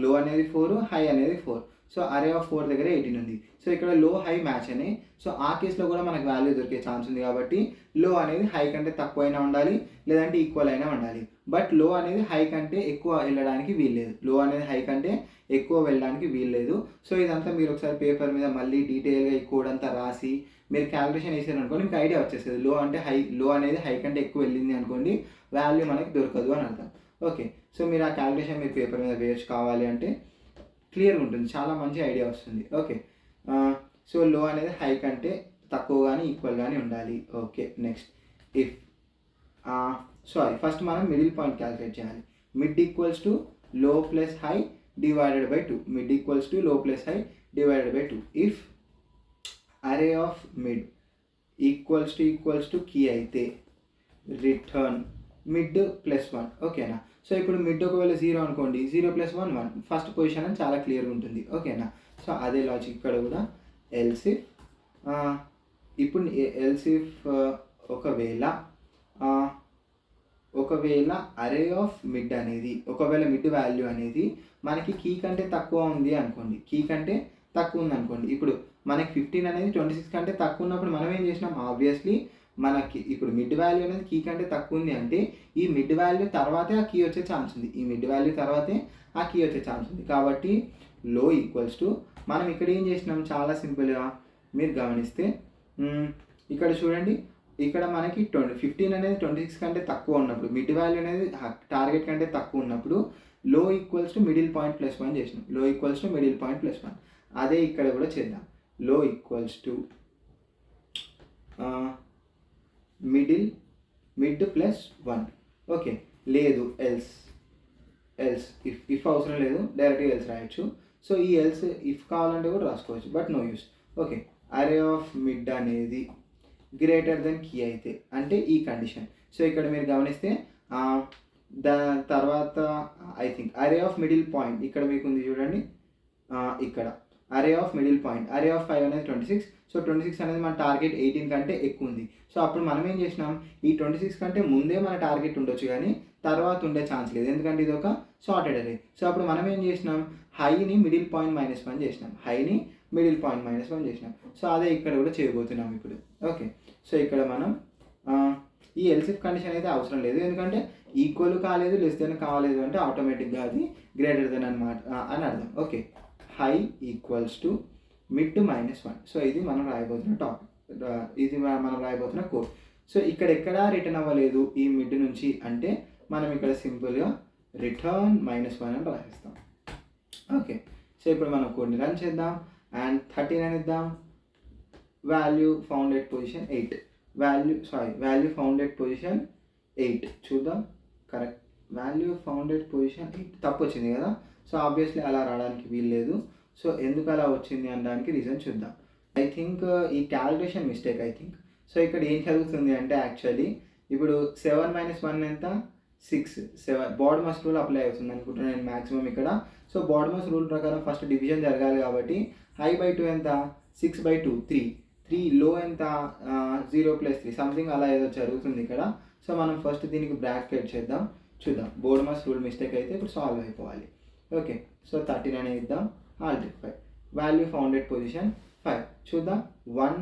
లో అనేది 4, హై అనేది 4. సో అరే ఆఫ్ 4 దగ్గర 18 ఉంది. సో ఇక్కడ లో హై మ్యాచ్ అని, సో ఆ కేసులో కూడా మనకు వాల్యూ దొరికే ఛాన్స్ ఉంది. కాబట్టి లో అనేది హై కంటే తక్కువ అయినా ఉండాలి, లేదంటే ఈక్వల్ అయినా ఉండాలి. బట్ లో అనేది హై కంటే ఎక్కువ వెళ్ళడానికి వీల్లేదు. లో అనేది హై కంటే ఎక్కువ వెళ్ళడానికి వీల్లేదు. సో ఇదంతా మీరు ఒకసారి పేపర్ మీద మళ్ళీ డీటెయిల్గా ఈ కోడ్ అంతా రాసి మీరు క్యాలిక్యులేషన్ వేసారు అనుకోండి, మీకు ఐడియా వచ్చేస్తుంది. లో అనేది హై కంటే ఎక్కువ వెళ్ళింది అనుకోండి, వాల్యూ మనకి దొరకదు అని అర్థం. ఓకే, సో మీరు ఆ క్యాలిక్యులేషన్ మీరు పేపర్ మీద వేయచ్చు కావాలి అంటే, క్లియర్గా ఉంటుంది, చాలా మంచి ఐడియా వస్తుంది. ఓకే, సో లో అనేది హై కంటే తక్కువ కానీ ఈక్వల్ కానీ ఉండాలి. ఓకే, నెక్స్ట్ ఇఫ్ ఫస్ట్ మనం మిడిల్ పాయింట్ క్యాలిక్యులేట్ చేయాలి. Mid equals to low plus high divided by 2. Mid equals to low plus high divided by 2. If array of mid equals to key అయితే return mid +1. ఓకేనా. So ఇప్పుడు mid ఒకవేళ 0 అనుకోండి, 0 + 1 1, first position అని చాలా క్లియర్గా ఉంటుంది. ఓకేనా. సో అదే లాజిక్ ఇక్కడ కూడా. ఎల్సిఫ్ ఇప్పుడు ఎల్సిఫ్ ఒకవేళ అరే ఆఫ్ మిడ్ అనేది, ఒకవేళ మిడ్ వాల్యూ అనేది మనకి కీ కంటే తక్కువ ఉంది అనుకోండి, కీ కంటే తక్కువ ఉంది అనుకోండి. ఇప్పుడు మనకి 15 అనేది 26 కంటే తక్కువ ఉన్నప్పుడు మనం ఏం చేసినాం, ఆబ్వియస్లీ మనకి ఇప్పుడు మిడ్ వాల్యూ అనేది కీ కంటే తక్కువ ఉంది అంటే ఈ మిడ్ వాల్యూ తర్వాతే ఆ కీ వచ్చే ఛాన్స్ ఉంది, ఈ మిడ్ వాల్యూ తర్వాతే ఆ కీ వచ్చే ఛాన్స్ ఉంది. కాబట్టి లో ఈక్వల్స్ టు, మనం ఇక్కడ ఏం చేసినాం, చాలా సింపుల్గా మీరు గమనిస్తే ఇక్కడ చూడండి, ఇక్కడ మనకి 15 అనేది 26 కంటే తక్కువ ఉన్నప్పుడు, మిడ్ వాల్యూ అనేది టార్గెట్ కంటే తక్కువ ఉన్నప్పుడు లో ఈక్వల్స్ టు మిడిల్ పాయింట్ +1 చేసినాం. లో ఈక్వల్స్ టు మిడిల్ పాయింట్ +1. అదే ఇక్కడ కూడా చేద్దాం. లో ఈక్వల్స్ టు మిడ్ +1. ఓకే, లేదు ఎల్స్ ఇఫ్ అవసరం లేదు, డైరెక్ట్గా ఎల్స్ రాయొచ్చు. సో ఈ ఎల్స్ ఇఫ్ కావాలంటే కూడా రాసుకోవచ్చు, but no use. Okay, array of mid అనేది గ్రేటర్ దెన్ కీ అయితే, అంటే ఈ కండిషన్. సో ఇక్కడ మీరు గమనిస్తే దాని తర్వాత ఐ థింక్ అరే ఆఫ్ మిడిల్ పాయింట్ ఇక్కడ మీకు ఉంది చూడండి. ఇక్కడ అరే ఆఫ్ మిడిల్ పాయింట్, అరే ఆఫ్ 5 అనేది 26. సో 26 అనేది మన టార్గెట్ 18 కంటే ఎక్కువ ఉంది. సో అప్పుడు మనం ఏం చేసినాం, ఈ 26 కంటే ముందే మన టార్గెట్ ఉండొచ్చు కానీ తర్వాత ఉండే ఛాన్స్ లేదు, ఎందుకంటే ఇది ఒక సార్టెడ్ అరే. సో అప్పుడు మనం ఏం చేసినాం, హైని మిడిల్ పాయింట్ -1 చేసినాం, హైని మిడిల్ పాయింట్ -1 చేసినాం. సో అదే ఇక్కడ కూడా చేయబోతున్నాం ఇప్పుడు. ఓకే, సో ఇక్కడ మనం ఈ ఎల్సిఫ్ కండిషన్ అయితే అవసరం లేదు, ఎందుకంటే ఈక్వల్ కాలేదు, లెస్ దెన్ కాలేదు అంటే ఆటోమేటిక్గా అది గ్రేటర్ దెన్ అనమాట అని అర్థం. Okay, high equals to mid -1. So ఇది మనం రాయబోతున్న టాపిక్, ఇది మనం రాయబోతున్న కోడ్. సో ఇక్కడ ఎక్కడా రిటర్న్ అవ్వలేదు ఈ మిడ్ నుంచి అంటే మనం ఇక్కడ సింపుల్గా రిటర్న్ -1 అని రాసిస్తాం. ఓకే, సో ఇప్పుడు మనం కోడ్ని రన్ చేద్దాం అండ్ 13 అని ఇద్దాం. Value found at position 8, value found at position 8 చూద్దాం. Correct, value found at position 8 తప్పు వచ్చింది కదా. సో ఆబ్వియస్లీ అలా రావడానికి వీల్లేదు. సో ఎందుకు అలా వచ్చింది అనడానికి రీజన్ చూద్దాం. ఐ థింక్ ఈ calculation mistake I think. So ఇక్కడ ఏం జరుగుతుంది అంటే యాక్చువల్లీ ఇప్పుడు 7 - 1 ఎంత, 6 7 బాడమస్ రూల్ అప్లై అవుతుంది అనుకుంటున్నాను నేను మ్యాక్సిమం ఇక్కడ. సో బాడమస్ రూల్ ప్రకారం ఫస్ట్ డివిజన్ జరగాలి కాబట్టి హై బై 2 ఎంత 6 బై 2 3 లో ఎంత 0 + 3 సంథింగ్ అలా ఏదో జరుగుతుంది ఇక్కడ. సో మనం ఫస్ట్ దీనికి బ్రాకెట్ చేద్దాం, చూద్దాం. బాడమస్ రూల్ మిస్టేక్ అయితే ఇప్పుడు సాల్వ్ అయిపోవాలి. ఓకే, సో 13 అనేది ఇద్దాం. Alt F5 value founded position 5 చూద్దాం. 1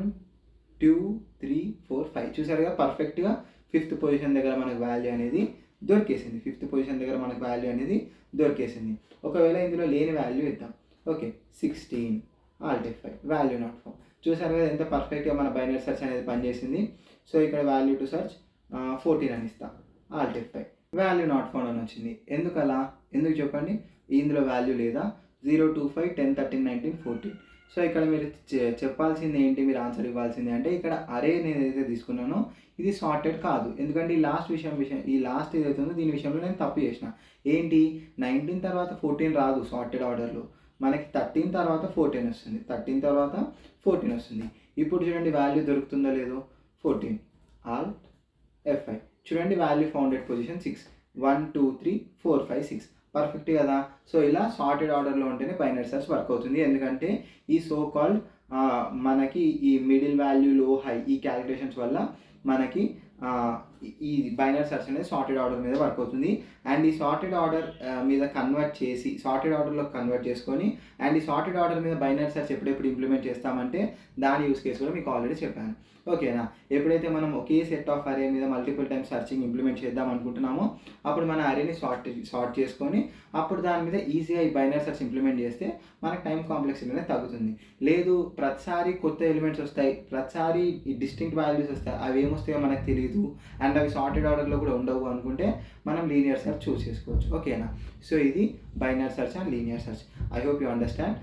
2 3 4 5 చూసారుగా పర్ఫెక్ట్గా 5th పొజిషన్ దగ్గర మనకు వాల్యూ అనేది దొరికేసింది. 5th పొజిషన్ దగ్గర మనకు వాల్యూ అనేది దొరికేసింది. ఒకవేళ ఇందులో లేని వాల్యూ ఇద్దాం. Okay 16 Alt F5 value not found. చూసారు కదా ఎంత పర్ఫెక్ట్గా మన బైనరీ సెర్చ్ అనేది పనిచేసింది. సో ఇక్కడ వాల్యూ టు సెర్చ్ 14 అని ఇస్తాం. Alt F5 value not found అని వచ్చింది. ఎందుకు చెప్పండి, ఇందులో వాల్యూ లేదా 0 2 5 10 13 19 14. సో ఇక్కడ మీరు చెప్పాల్సింది ఏంటి, మీరు ఆన్సర్ ఇవ్వాల్సింది అంటే ఇక్కడ అరే నేను ఏదైతే తీసుకున్నానో ఇది సార్టెడ్ కాదు. ఎందుకంటే ఈ లాస్ట్ ఏదైతే ఉందో దీని విషయంలో నేను తప్పు చేసిన. ఏంటి 19 తర్వాత 14 రాదు సార్టెడ్ ఆర్డర్లో, మనకి 13 తర్వాత 14 వస్తుంది, 13 తర్వాత 14 వస్తుంది. ఇప్పుడు చూడండి వాల్యూ దొరుకుతుందో లేదో 14 ఆల్ట్ F5 చూడండి వాల్యూ ఫౌండెడ్ పొజిషన్ 6 1 2 3 4 5 6 పర్ఫెక్ట్ కదా. సో ఇలా సార్టెడ్ ఆర్డర్లో ఉంటేనే బైనరీ సెర్చ్ వర్క్ అవుతుంది. ఎందుకంటే ఈ సో కాల్డ్ మనకి ఈ మిడిల్ వాల్యూ లో హై ఈ క్యాలిక్యులేషన్స్ వల్ల మనకి ఈ బైనరీ సెర్చ్ అనేది సార్టెడ్ ఆర్డర్ మీద వర్క్ అవుతుంది. అండ్ ఈ సార్టెడ్ ఆర్డర్ మీద సార్టెడ్ ఆర్డర్లో కన్వర్ట్ చేసుకొని అండ్ ఈ సార్టెడ్ ఆర్డర్ మీద బైనరీ సెర్చ్ ఎప్పుడెప్పుడు ఇంప్లిమెంట్ చేస్తామంటే దాని యూస్ కేసు కూడా మీకు ఆల్రెడీ చెప్పాను. ఓకేనా, ఎప్పుడైతే మనం ఒకే సెట్ ఆఫ్ అరే మీద మల్టిపుల్ టైమ్స్ సర్చింగ్ ఇంప్లిమెంట్ చేద్దాం అనుకుంటున్నామో అప్పుడు మన అరేని సార్ట్ చేసుకొని అప్పుడు దాని మీద ఈజీగా ఈ బైనరీ సెర్చ్ ఇంప్లిమెంట్ చేస్తే మనకు టైం కాంప్లెక్సిటీ అనేది తగ్గుతుంది. లేదు ప్రతిసారి కొత్త ఎలిమెంట్స్ వస్తాయి, ప్రతిసారి ఈ డిస్టింక్ట్ వాల్యూస్ వస్తాయి, అవి ఏమొస్తాయో మనకు తెలియదు అండ్ అవి సార్టెడ్ ఆర్డర్లో కూడా ఉండవు అనుకుంటే మనం లీనియర్ సెర్చ్ చూస్ చేసుకోవచ్చు. ఓకేనా, సో ఇది binary search and linear search. I hope you understand.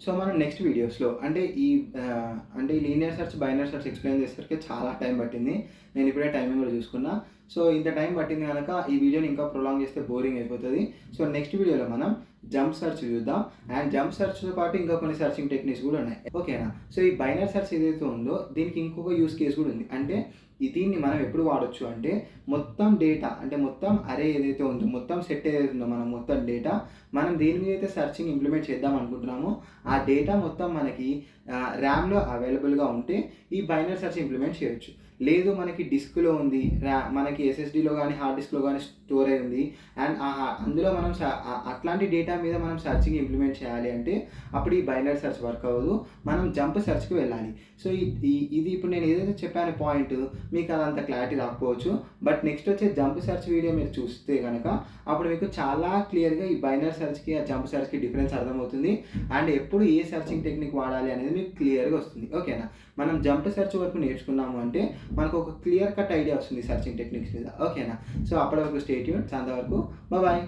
So మనం నెక్స్ట్ వీడియోస్లో అంటే ఈ linear search binary search explain చేసేసరికి చాలా టైం పట్టింది. నేను ఇప్పుడే టైమింగ్ కూడా చూసుకున్నా. సో ఇంత టైం పట్టింది కనుక ఈ వీడియోని ఇంకా ప్రొలాంగ్ చేస్తే బోరింగ్ అయిపోతుంది. సో నెక్స్ట్ వీడియోలో మనం జంప్ సెర్చ్ చూద్దాం అండ్ జంప్ సెర్చ్తో పాటు ఇంకా కొన్ని సెర్చింగ్ టెక్నిక్స్ కూడా ఉన్నాయి. ఓకేనా, సో ఈ బైనరీ సెర్చ్ ఏదైతే ఉందో దీనికి ఇంకొక యూస్ కేస్ కూడా ఉంది. అంటే దీన్ని మనం ఎప్పుడు వాడచ్చు అంటే మొత్తం డేటా అంటే మొత్తం అరే ఏదైతే ఉందో మొత్తం సెట్ ఏదైతే ఉందో మనం మొత్తం డేటా మనం దేని మీద అయితే సెర్చింగ్ ఇంప్లిమెంట్ చేద్దాం అనుకుంటున్నామో ఆ డేటా మొత్తం మనకి ర్యామ్లో అవైలబుల్గా ఉంటే ఈ బైనరీ సెర్చ్ ఇంప్లిమెంట్ చేయొచ్చు. లేదు మనకి డిస్క్లో ఉంది, మనకి ఎస్ఎస్డీలో కానీ హార్డ్ డిస్క్లో కానీ స్టోర్ అయి ఉంది అండ్ అందులో మనం అట్లాంటి డేటా మీద మనం సెర్చింగ్ ఇంప్లిమెంట్ చేయాలి అంటే అప్పుడు ఈ బైనరీ సెర్చ్ వర్క్ అవ్వదు, మనం జంప్ సెర్చ్కి వెళ్ళాలి. సో ఇది ఇప్పుడు నేను ఏదైతే చెప్పాను పాయింట్ మీకు అదంత క్లారిటీ రాకపోవచ్చు, బట్ నెక్స్ట్ వచ్చే జంప్ సెర్చ్ వీడియో మీరు చూస్తే కనుక అప్పుడు మీకు చాలా క్లియర్గా ఈ బైనరీ సెర్చ్కి ఆ జంప్ సెర్చ్కి డిఫరెన్స్ అర్థమవుతుంది అండ్ ఎప్పుడు ఏ సెర్చింగ్ టెక్నిక్ వాడాలి అనేది మీకు క్లియర్గా వస్తుంది. ఓకేనా, మనం జంప్ సెర్చ్ వరకు నేర్చుకున్నాము అంటే మనకు ఒక క్లియర్ కట్ ఐడియా వస్తుంది సెర్చింగ్ టెక్నిక్స్ మీద. ఓకేనా, సో అప్పటి వరకు స్టే ట్యూన్. అంతవరకు బాయ్.